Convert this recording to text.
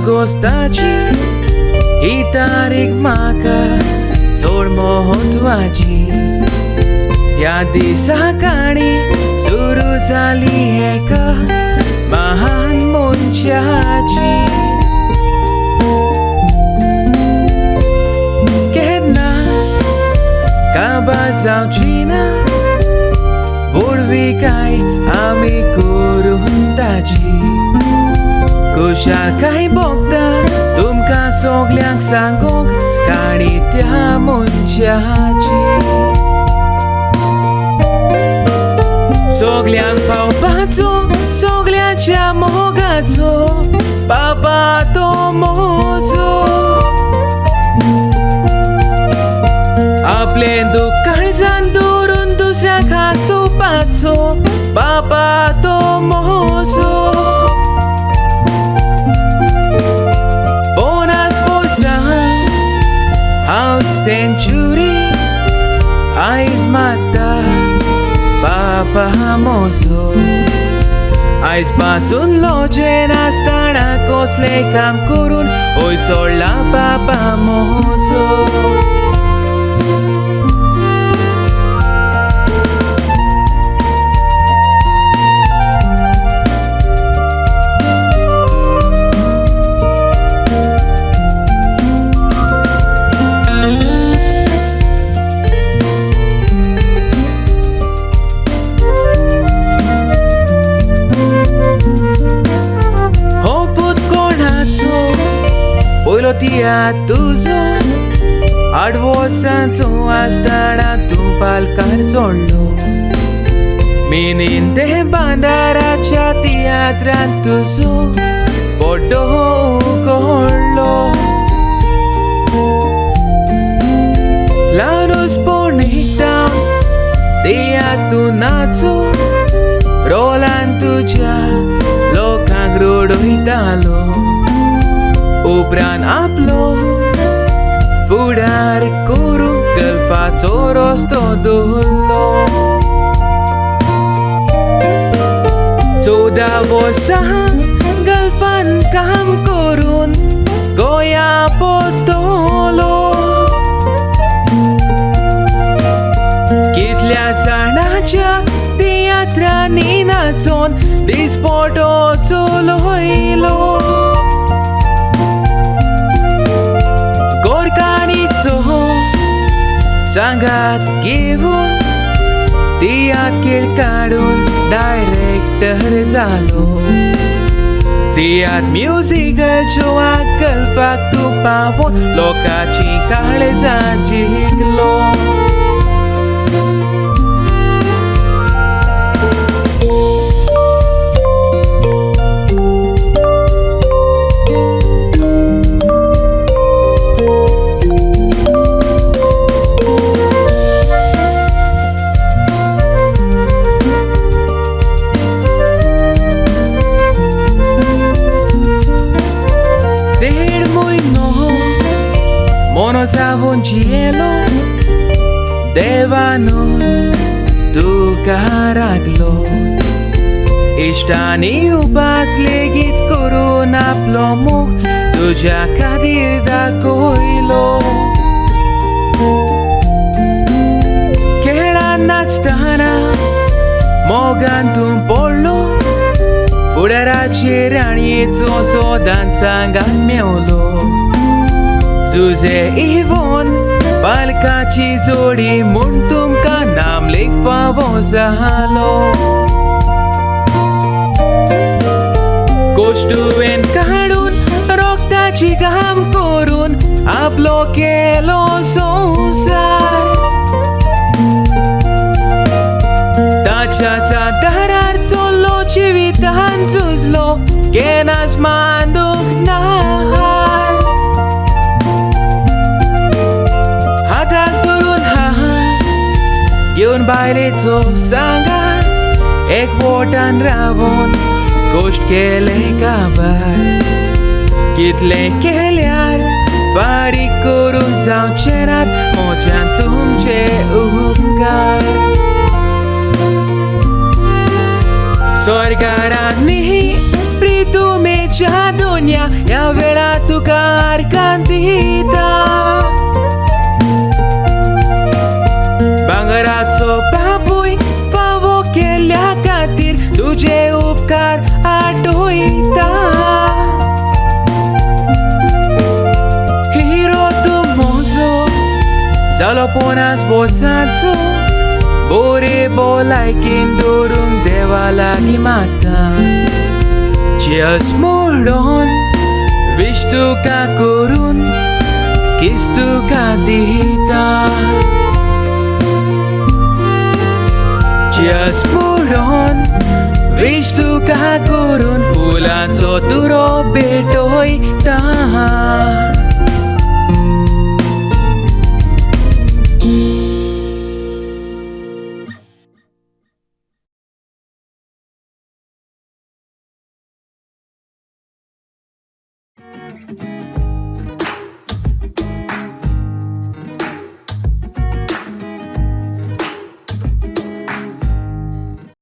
ऑगस्टाची ही तारीख म्हाका चड महत्वाची. ह्या दिसा काणी सुरू जाली एका महान मनशाची. केन्ना काबार जावची ना वडविकाय आमी करून ताची. खुशालकाय भोगता तुमकां सगल्यांक सांगूंक काणी त्या मनशाची. सगल्यांक पावपाचो सगल्यांच्या मोगाचो बाबा तो मोजो. आपले दुख काळजान दवरून दुसऱ्याक हांसोवपाचो बाबा तो मोजो. बोनस वर्सां हांव सेंच्युरी आयज मारता बाबा मोजो. आयज पासून लॉजेन आसतना कसलें काम करून वयर चडला बाबा मोजो. पयलो तियात्र तुजो 8 वर्सांचो आसतना तूं पालकार चडलो. मेनीन ते बांदाराच्या तियात्रांत तुजो बड्डो उगडलो. ल्हानूचपणींता तियात्राचो रोलान तुज्या लोकांक रडयतालो. उपरांत आपलो फुडार करूंक गल्फाचो रस्तो धरलो. 14 वर्सां गल्फान काम करून गोंया परतलो. कितल्या जाणांच्या तियात्रांनी नाचोन दिसपटो चलयलो. सांगात घेवन तियात्र खेळ काडून डायरेक्टर जालो. तियात्र म्युझिकल शोवाक गल्फाक तूं पावोन लोकांची काळजां जिखलो. Zavom cielo devanos tuka raglo. Istani upac legit करून आपलो मुख तुज्या खातीर दाखयलो. खेळान नाचतना मोगान तूं पडलो. फुडाराचेर राणयेचो सोदान सांगात मेवलो. तुझे इवन पालकाची जोडी म्हूण तुमकां नामलेख फावो जालो. कोश्टुवेन काडून रोगताची घाम करून आपलो केलो संसार. ताच्या दारार चल्लो जिवितान झुजलो केन्नाच मांडूंक ना. घेवन बायलेचो सांगार एक वोटान रावून गोश्ट केले काबार. कितलें केल्यार फारीक करूंक जावचें नात मोज्यान तुमचे उपकार. स्वर्गारांनी प्रितुमेच्या दुनिया ह्या वेळार फुलांचो बाबूय फावो केल्या खातीर तुझे उपकार आठवयता. हिरो तूं म्हजो जालो पोनास बोसाचो बोरे भलायकेन दवरूंक देवा लागीं मागता. Cheers म्हणून wish तुका करून kiss तुका दिता. Cheers म्हणून wish तुका करून फुलांचो तुरो भेटयता.